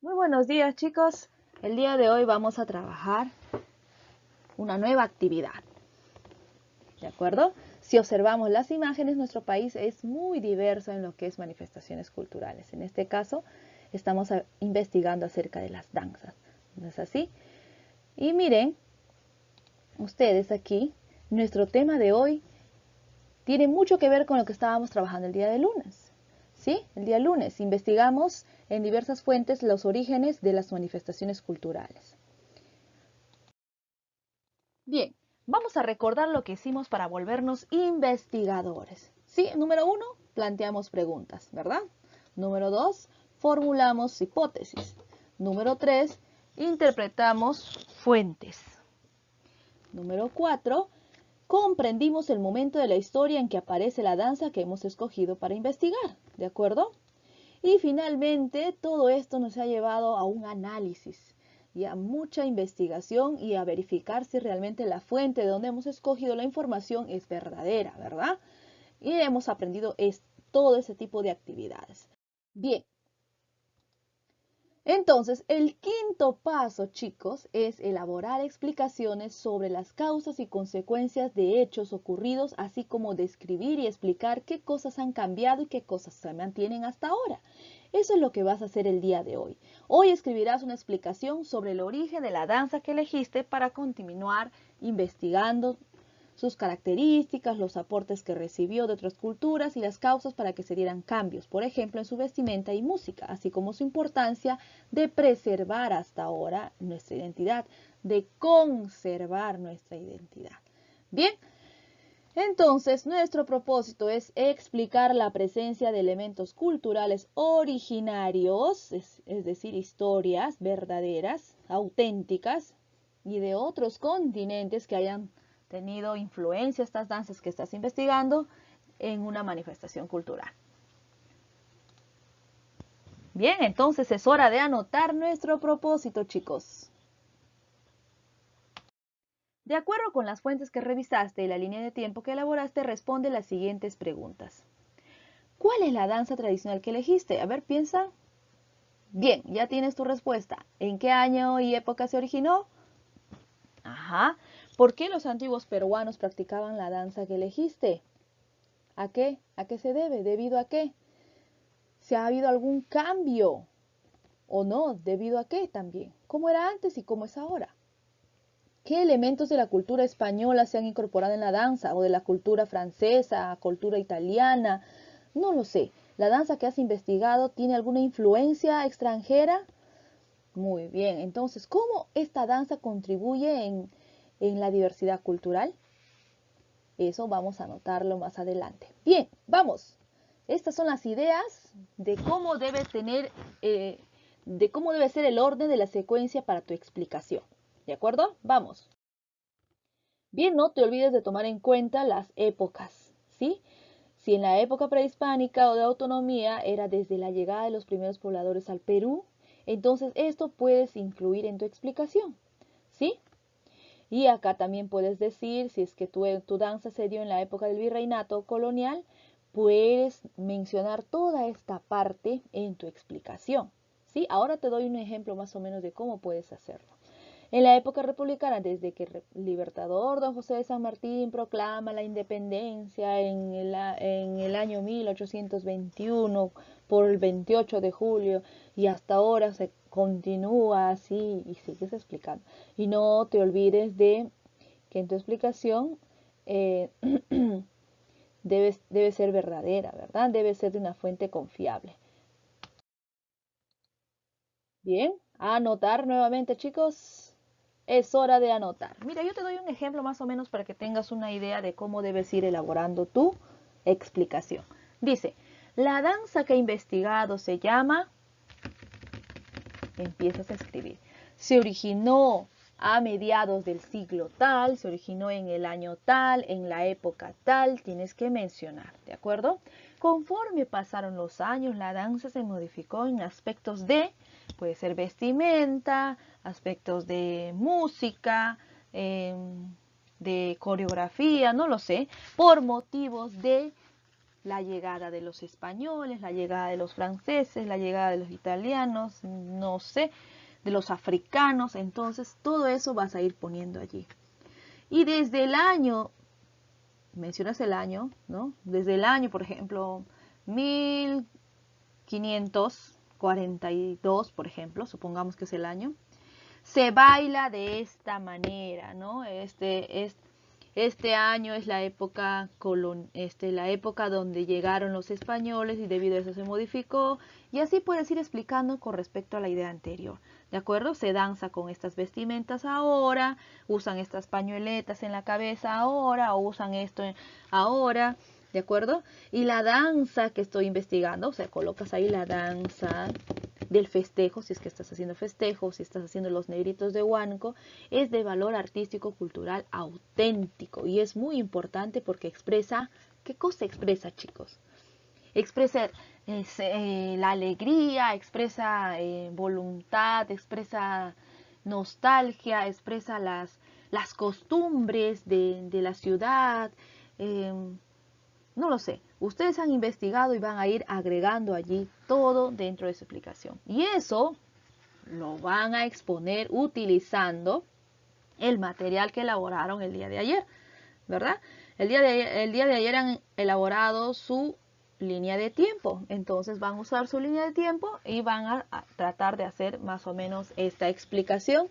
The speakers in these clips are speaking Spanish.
Muy buenos días, chicos. El día de hoy vamos a trabajar una nueva actividad, ¿de acuerdo? Si observamos las imágenes, nuestro país es muy diverso en lo que es manifestaciones culturales. En este caso, estamos investigando acerca de las danzas, ¿no es así? Y miren, ustedes aquí, nuestro tema de hoy tiene mucho que ver con lo que estábamos trabajando el día de lunes. ¿Sí? El día lunes investigamos en diversas fuentes los orígenes de las manifestaciones culturales. Bien, vamos a recordar lo que hicimos para volvernos investigadores. Sí, número 1, planteamos preguntas, ¿verdad? Número 2, formulamos hipótesis. Número 3, interpretamos fuentes. Número 4, comprendimos el momento de la historia en que aparece la danza que hemos escogido para investigar, ¿de acuerdo? Y finalmente, todo esto nos ha llevado a un análisis y a mucha investigación y a verificar si realmente la fuente de donde hemos escogido la información es verdadera, ¿verdad? Y hemos aprendido todo ese tipo de actividades. Bien, entonces el quinto paso, chicos, es elaborar explicaciones sobre las causas y consecuencias de hechos ocurridos, así como describir y explicar qué cosas han cambiado y qué cosas se mantienen hasta ahora. Eso es lo que vas a hacer el día de hoy. Hoy escribirás una explicación sobre el origen de la danza que elegiste para continuar investigando sus características, los aportes que recibió de otras culturas y las causas para que se dieran cambios, por ejemplo, en su vestimenta y música, así como su importancia de preservar hasta ahora nuestra identidad, de conservar nuestra identidad. Bien, entonces, nuestro propósito es explicar la presencia de elementos culturales originarios, es decir, historias verdaderas, auténticas, y de otros continentes que hayan tenido influencia estas danzas que estás investigando en una manifestación cultural. Bien, entonces es hora de anotar nuestro propósito, chicos. De acuerdo con las fuentes que revisaste y la línea de tiempo que elaboraste, responde las siguientes preguntas. ¿Cuál es la danza tradicional que elegiste? A ver, piensa. Bien, ya tienes tu respuesta. ¿En qué año y época se originó? Ajá. ¿Por qué los antiguos peruanos practicaban la danza que elegiste? ¿A qué? ¿A qué se debe? ¿Debido a qué? ¿Se ha habido algún cambio? ¿O no? ¿Debido a qué también? ¿Cómo era antes y cómo es ahora? ¿Qué elementos de la cultura española se han incorporado en la danza? ¿O de la cultura francesa, cultura italiana? No lo sé. ¿La danza que has investigado tiene alguna influencia extranjera? Muy bien. Entonces, ¿cómo esta danza contribuye en la diversidad cultural? Eso vamos a anotarlo más adelante. Bien, vamos. Estas son las ideas de cómo debe de cómo debe ser el orden de la secuencia para tu explicación. ¿De acuerdo? Vamos. Bien, no te olvides de tomar en cuenta las épocas, ¿sí? Si en la época prehispánica o de autonomía era desde la llegada de los primeros pobladores al Perú, entonces esto puedes incluir en tu explicación, ¿sí? Y acá también puedes decir, si es que tu danza se dio en la época del virreinato colonial, puedes mencionar toda esta parte en tu explicación, ¿sí? Ahora te doy un ejemplo más o menos de cómo puedes hacerlo. En la época republicana, desde que el libertador don José de San Martín proclama la independencia en el año 1821 por el 28 de julio y hasta ahora se continúa así y sigues explicando. Y no te olvides de que en tu explicación eh, debe ser verdadera, ¿verdad? Debe ser de una fuente confiable. Bien, a anotar nuevamente, chicos. Es hora de anotar. Mira, yo te doy un ejemplo más o menos para que tengas una idea de cómo debes ir elaborando tu explicación. Dice, la danza que he investigado se llama, empiezas a escribir, se originó a mediados del siglo tal, se originó en el año tal, en la época tal, tienes que mencionar, ¿de acuerdo? Conforme pasaron los años, la danza se modificó en aspectos de, puede ser vestimenta, aspectos de música, de coreografía, no lo sé, por motivos de la llegada de los españoles, la llegada de los franceses, la llegada de los italianos, no sé, de los africanos. Entonces, todo eso vas a ir poniendo allí. Y desde el año, mencionas el año, ¿no? Desde el año, por ejemplo, 1542, por ejemplo, supongamos que es el año, se baila de esta manera, ¿no? Este año es la época la época donde llegaron los españoles y debido a eso se modificó, y así puedes ir explicando con respecto a la idea anterior, ¿de acuerdo? Se danza con estas vestimentas ahora, usan estas pañueletas en la cabeza ahora, o usan esto ahora, ¿de acuerdo? Y la danza que estoy investigando, o sea, colocas ahí la danza del festejo, si es que estás haciendo festejo, si estás haciendo los negritos de Huánuco, es de valor artístico cultural auténtico y es muy importante porque expresa, ¿qué cosa expresa, chicos? Expresa la alegría, expresa voluntad, expresa nostalgia, expresa las costumbres de la ciudad, no lo sé. Ustedes han investigado y van a ir agregando allí todo dentro de su explicación. Y eso lo van a exponer utilizando el material que elaboraron el día de ayer, ¿verdad? El día de ayer han elaborado su línea de tiempo. Entonces van a usar su línea de tiempo y van a tratar de hacer más o menos esta explicación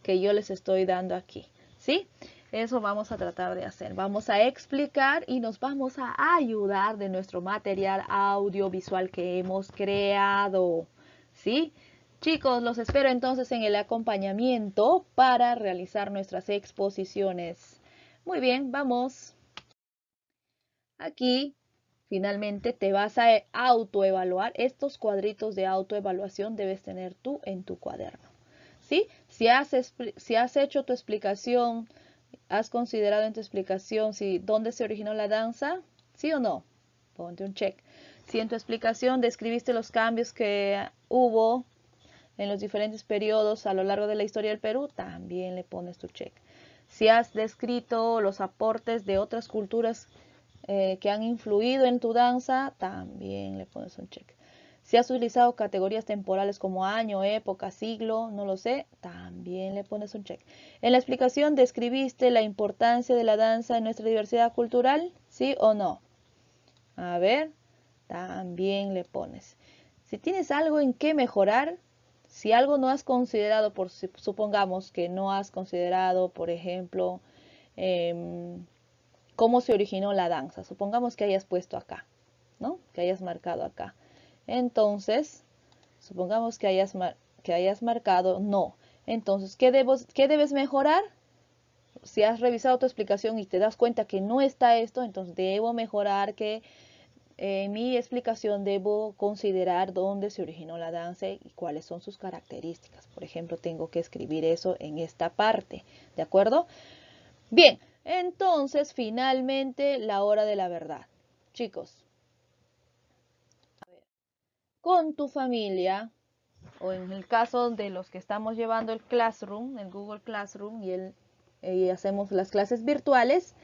que yo les estoy dando aquí, ¿sí? Eso vamos a tratar de hacer. Vamos a explicar y nos vamos a ayudar de nuestro material audiovisual que hemos creado, ¿sí? Chicos, los espero entonces en el acompañamiento para realizar nuestras exposiciones. Muy bien, vamos. Aquí finalmente te vas a autoevaluar. Estos cuadritos de autoevaluación debes tener tú en tu cuaderno, ¿sí? Si has hecho tu explicación, has considerado en tu explicación dónde se originó la danza, ¿sí o no? Ponte un check. Si en tu explicación describiste los cambios que hubo en los diferentes periodos a lo largo de la historia del Perú, también le pones tu check. Si has descrito los aportes de otras culturas que han influido en tu danza, también le pones un check. Si has utilizado categorías temporales como año, época, siglo, no lo sé, también le pones un check. En la explicación describiste la importancia de la danza en nuestra diversidad cultural, ¿sí o no? A ver, también le pones. Si tienes algo en qué mejorar, si algo no has considerado, supongamos que no has considerado, por ejemplo, cómo se originó la danza. Supongamos que hayas puesto acá, ¿no? Que hayas marcado acá. Entonces, supongamos que hayas marcado no. Entonces, ¿qué debes mejorar? Si has revisado tu explicación y te das cuenta que no está esto, entonces debo mejorar que en mi explicación debo considerar dónde se originó la danza y cuáles son sus características. Por ejemplo, tengo que escribir eso en esta parte, ¿de acuerdo? Bien, entonces finalmente la hora de la verdad. Chicos, con tu familia, o en el caso de los que estamos llevando el Classroom, el Google Classroom y hacemos las clases virtuales,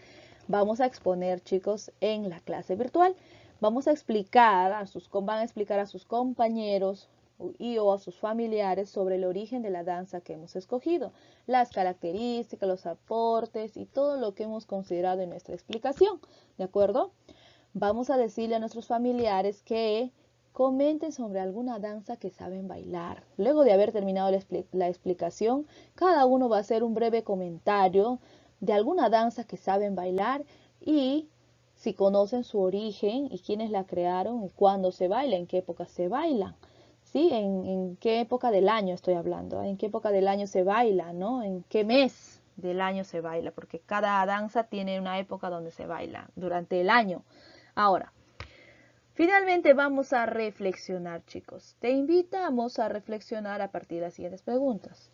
vamos a exponer, chicos, en la clase virtual. Vamos a explicar van a explicar a sus compañeros o a sus familiares sobre el origen de la danza que hemos escogido, las características, los aportes y todo lo que hemos considerado en nuestra explicación, ¿de acuerdo? Vamos a decirle a nuestros familiares que comenten sobre alguna danza que saben bailar. Luego de haber terminado la explicación, cada uno va a hacer un breve comentario de alguna danza que saben bailar y si conocen su origen y quiénes la crearon y cuándo se baila, en qué época se bailan. ¿Sí? En qué época del año estoy hablando, en qué época del año se baila, ¿no? En qué mes del año se baila, porque cada danza tiene una época donde se baila durante el año. Ahora, finalmente vamos a reflexionar, chicos. Te invitamos a reflexionar a partir de las siguientes preguntas.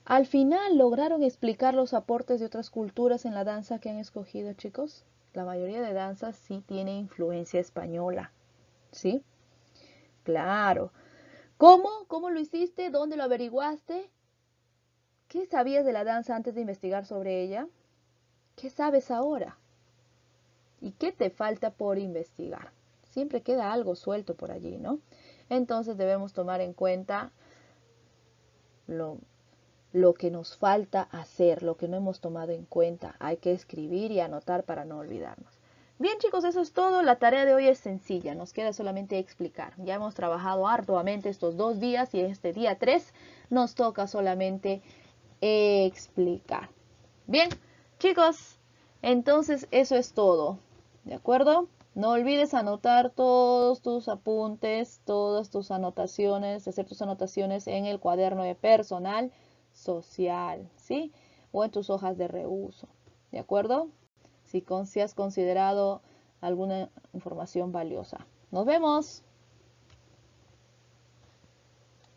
Al final, ¿lograron explicar los aportes de otras culturas en la danza que han escogido, chicos? La mayoría de danzas sí tiene influencia española, ¿sí? Claro. ¿Cómo? ¿Cómo lo hiciste? ¿Dónde lo averiguaste? ¿Qué sabías de la danza antes de investigar sobre ella? ¿Qué sabes ahora? ¿Y qué te falta por investigar? Siempre queda algo suelto por allí, ¿no? Entonces debemos tomar en cuenta lo que nos falta hacer, lo que no hemos tomado en cuenta. Hay que escribir y anotar para no olvidarnos. Bien, chicos, eso es todo. La tarea de hoy es sencilla. Nos queda solamente explicar. Ya hemos trabajado arduamente estos 2 días y este día 3 nos toca solamente explicar. Bien, chicos, entonces eso es todo. ¿De acuerdo? No olvides anotar todos tus apuntes, todas tus anotaciones, hacer tus anotaciones en el cuaderno de personal social, ¿sí? O en tus hojas de reuso. ¿De acuerdo? Si has considerado alguna información valiosa. Nos vemos.